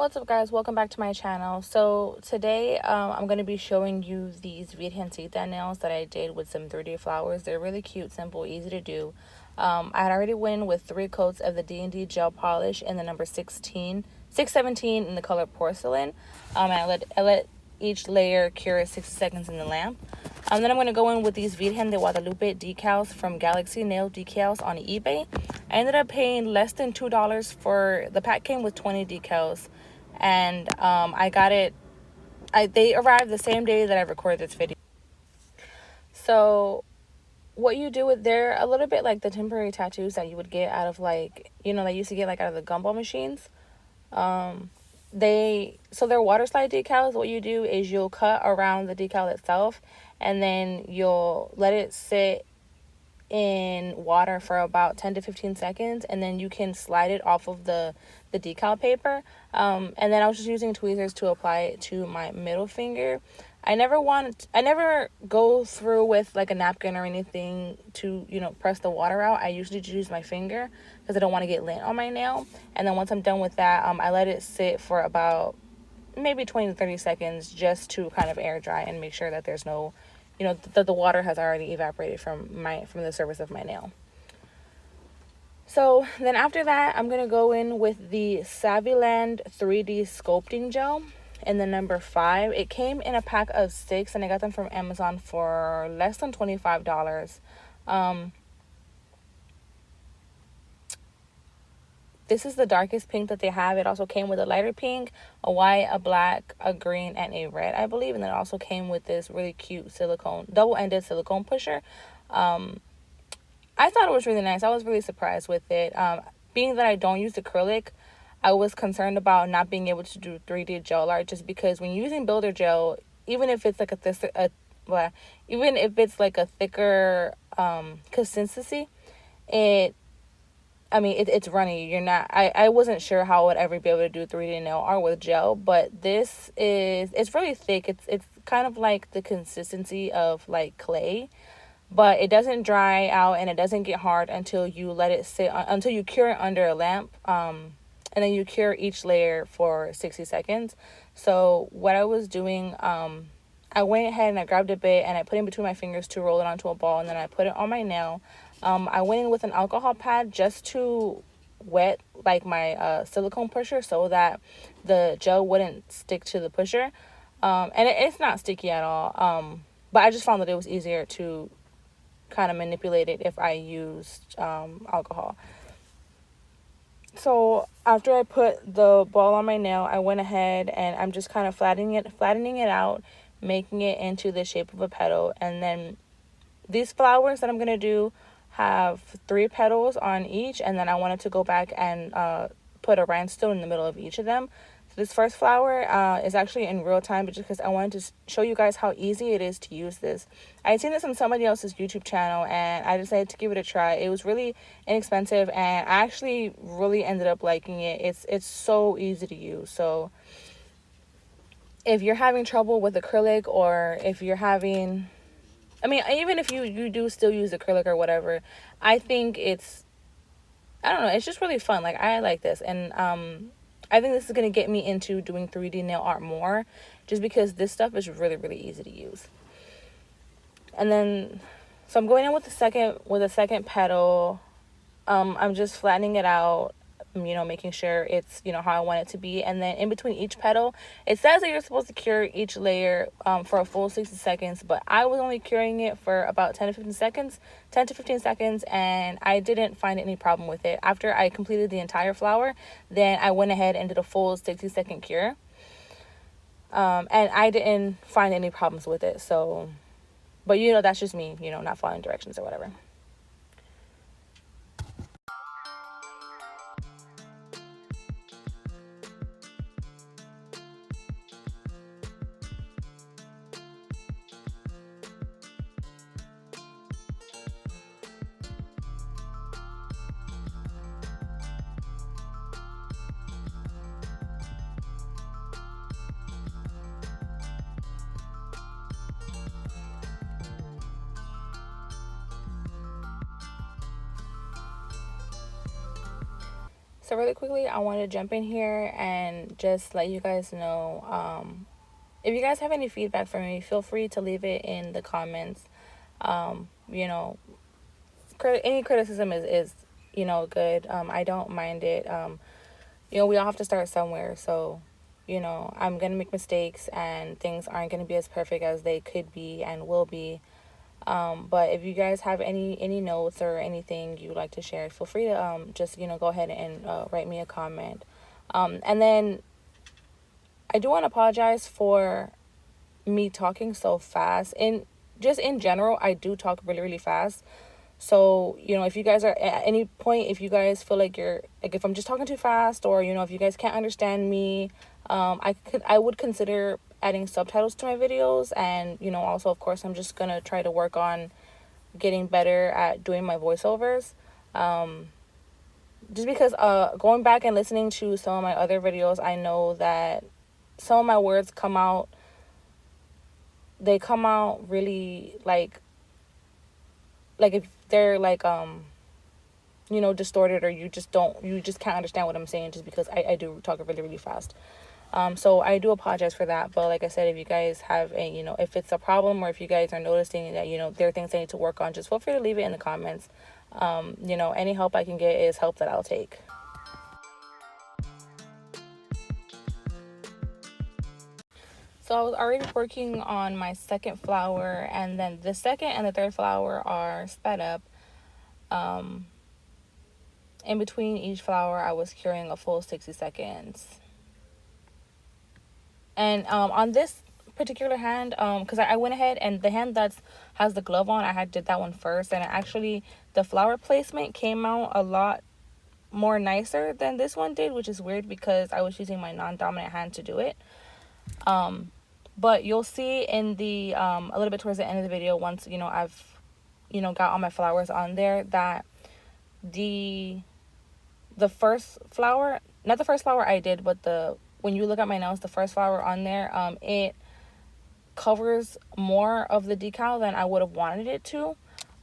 What's up, guys? Welcome back to my channel. So today I'm going to be showing you these Virgencita nails that I did with some 3D flowers. They're really cute, simple, easy to do. I had already went in with 3 coats of the D&D gel polish in the number 617 in the color porcelain. And I let each layer cure 60 seconds in the lamp. Then I'm going to go in with these Virgen de Guadalupe decals from Galaxy Nail Decals on eBay. I ended up paying less than $2 for the pack. Came with 20 decals, and I got it. They arrived the same day that I recorded this video. So what you do with, they're a little bit like the temporary tattoos that you would get out of, like, they used to get like out of the gumball machines. They're water slide decals. What you do is you'll cut around the decal itself, and then you'll let it sit in water for about 10 to 15 seconds, and then you can slide it off of the decal paper. And then I was just using tweezers to apply it to my middle finger. I never go through with like a napkin or anything to press the water out. I usually just use my finger because I don't want to get lint on my nail. And then once I'm done with that, I let it sit for about maybe 20 to 30 seconds just to kind of air dry and make sure that there's no, that the water has already evaporated from the surface of my nail. So then after that, I'm going to go in with the Saviland 3D sculpting gel in the number 5. It came in a pack of 6, and I got them from Amazon for less than $25. This is the darkest pink that they have. It also came with a lighter pink, a white, a black, a green, and a red, I believe. And then it also came with this really cute double-ended silicone pusher. I thought it was really nice. I was really surprised with it. Being that I don't use acrylic, I was concerned about not being able to do 3D gel art, just because when using builder gel, even if it's like a thicker consistency, it's runny. I wasn't sure how I would ever be able to do 3D nail art with gel, but it's really thick. It's kind of like the consistency of like clay, but it doesn't dry out and it doesn't get hard until you let it sit, until you cure it under a lamp. And then you cure each layer for 60 seconds. So what I was doing, I went ahead and I grabbed a bit and I put it in between my fingers to roll it onto a ball, and then I put it on my nail. I went in with an alcohol pad just to wet like my silicone pusher so that the gel wouldn't stick to the pusher. And it's not sticky at all. But I just found that it was easier to kind of manipulate it if I used alcohol. So after I put the ball on my nail, I went ahead and I'm just kind of flattening it out, making it into the shape of a petal. And then these flowers that I'm going to do have 3 petals on each, and then I wanted to go back and put a rhinestone in the middle of each of them. So this first flower is actually in real time, but just because I wanted to show you guys how easy it is to use this. I had seen this on somebody else's YouTube channel, and I decided to give it a try. It was really inexpensive, and I actually really ended up liking it. It's so easy to use. So if you're having trouble with acrylic, or if you're having, even if you do still use acrylic or whatever, I think it's just really fun. Like, I like this, and I think this is going to get me into doing 3D nail art more, just because this stuff is really, really easy to use. And then, so I'm going in with the second petal. I'm just flattening it out, making sure it's, how I want it to be. And then in between each petal, it says that you're supposed to cure each layer for a full 60 seconds, but I was only curing it for about 10 to 15 seconds, and I didn't find any problem with it. After I completed the entire flower, then I went ahead and did a full 60-second cure. And I didn't find any problems with it. So, but that's just me, not following directions or whatever. So really quickly, I want to jump in here and just let you guys know, if you guys have any feedback for me, feel free to leave it in the comments. You know, any criticism is good. I don't mind it. We all have to start somewhere. So, I'm going to make mistakes and things aren't going to be as perfect as they could be and will be. But if you guys have any notes or anything you would like to share, feel free to just go ahead and write me a comment. And then I do want to apologize for me talking so fast. And just in general, I do talk really, really fast. So, if you guys are at any point, if you guys feel like if I'm just talking too fast, or, if you guys can't understand me, I would consider adding subtitles to my videos. And, also, of course, I'm just going to try to work on getting better at doing my voiceovers. Just because going back and listening to some of my other videos, I know that some of my words they come out really like if they're like distorted, or you just can't understand what I'm saying, just because I do talk really, really fast. So I do apologize for that. But like I said, if you guys have if it's a problem, or if you guys are noticing that there are things I need to work on, just feel free to leave it in the comments. Any help I can get is help that I'll take. So I was already working on my second flower, and then the second and the third flower are sped up. In between each flower, I was curing a full 60 seconds. And on this particular hand, because I went ahead, and the hand that has the glove on, I did that one first, and actually the flower placement came out a lot more nicer than this one did, which is weird because I was using my non-dominant hand to do it. But you'll see in the a little bit towards the end of the video, once I've got all my flowers on there, that the first flower, not the first flower I did, but when you look at my nails, the first flower on there, it covers more of the decal than I would have wanted it to.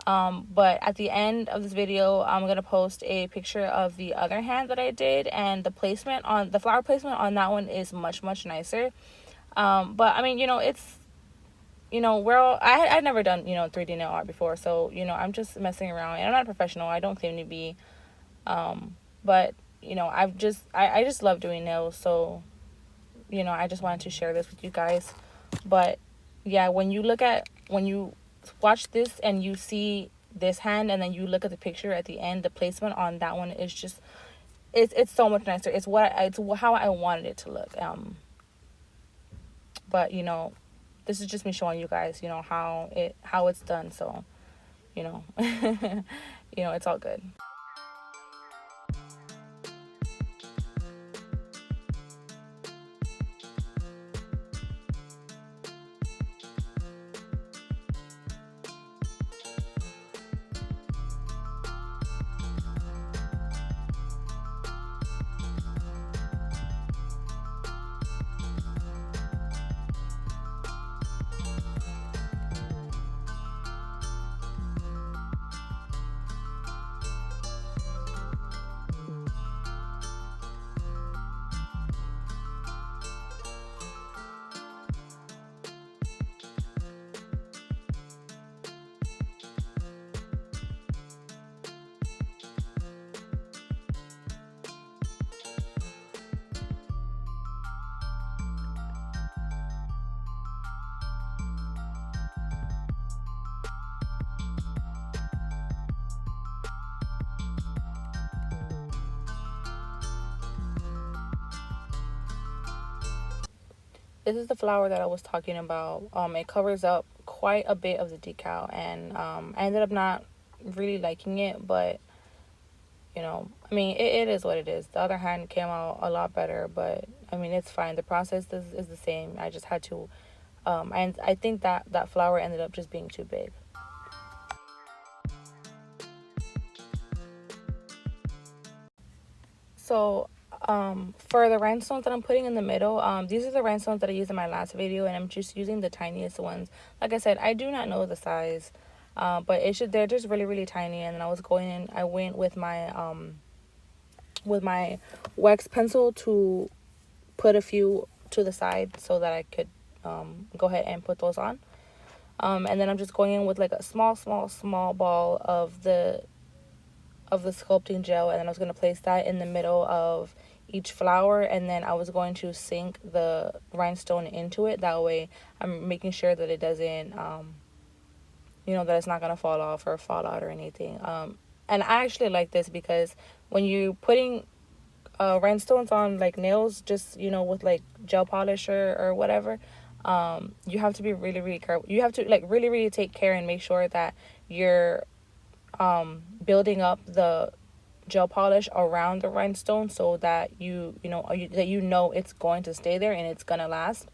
But at the end of this video, I'm going to post a picture of the other hand that I did, and the flower placement on that one is much, much nicer. But I mean, it's, I'd never done, 3D nail art before. So, I'm just messing around, and I'm not a professional. I don't claim to be. But, I just love doing nails. So, I just wanted to share this with you guys. But yeah, when you watch this and you see this hand, and then you look at the picture at the end, the placement on that one is just, it's so much nicer. It's how I wanted it to look. But this is just me showing you guys how it's done. So it's all good. This is the flower that I was talking about. It covers up quite a bit of the decal, and I ended up not really liking it, but I mean, it is what it is. The other hand came out a lot better, but I mean, it's fine. The process is the same. I just had to, and I think that flower ended up just being too big. So for the rhinestones that I'm putting in the middle, these are the rhinestones that I used in my last video, and I'm just using the tiniest ones. Like I said, I do not know the size, but they're just really, really tiny. And then I went with my with my wax pencil to put a few to the side so that I could go ahead and put those on. And then I'm just going in with like a small ball of the sculpting gel, and then I was going to place that in the middle of each flower, and then I was going to sink the rhinestone into it. That way I'm making sure that it doesn't that it's not going to fall off or fall out or anything. And I actually like this because when you're putting rhinestones on like nails, just with like gel polish or whatever, you have to be really careful. You have to like really take care and make sure that you're building up the gel polish around the rhinestone so that you know it's going to stay there and it's gonna last.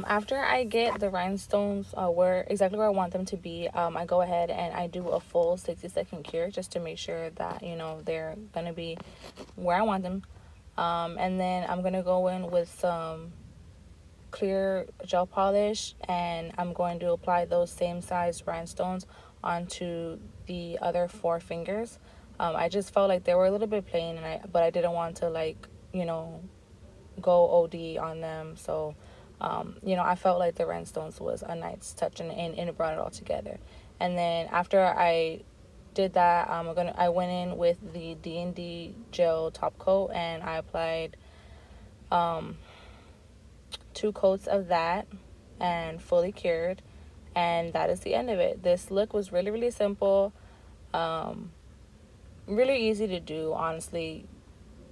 After I get the rhinestones where I want them to be, I go ahead and I do a full 60-second cure just to make sure that they're gonna be where I want them. And then I'm gonna go in with some clear gel polish, and I'm going to apply those same size rhinestones onto the other 4 fingers. I just felt like they were a little bit plain, but I didn't want to go OD on them. So I felt like the rhinestones was a nice touch, and it brought it all together. And then after I did that, I went in with the D&D gel top coat, and I applied 2 coats of that and fully cured, and that is the end of it. This look was really simple, really easy to do, honestly.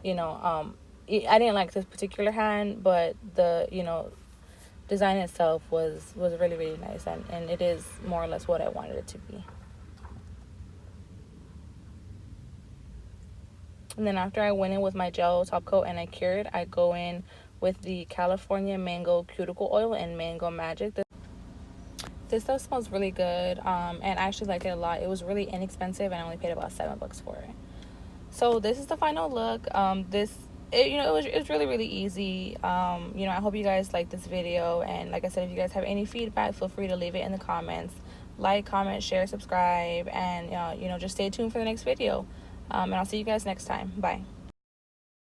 I didn't like this particular hand, but the design itself was really nice, and it is more or less what I wanted it to be. And then after I went in with my gel top coat and I cured, I go in with the California Mango Cuticle Oil and Mango Magic. This stuff smells really good, and I actually liked it a lot. It was really inexpensive, and I only paid about $7 for it. So this is the final look. It was really easy. I hope you guys like this video, and like I said, if you guys have any feedback, feel free to leave it in the comments. Like, comment, share, subscribe, and just stay tuned for the next video. And I'll see you guys next time. Bye.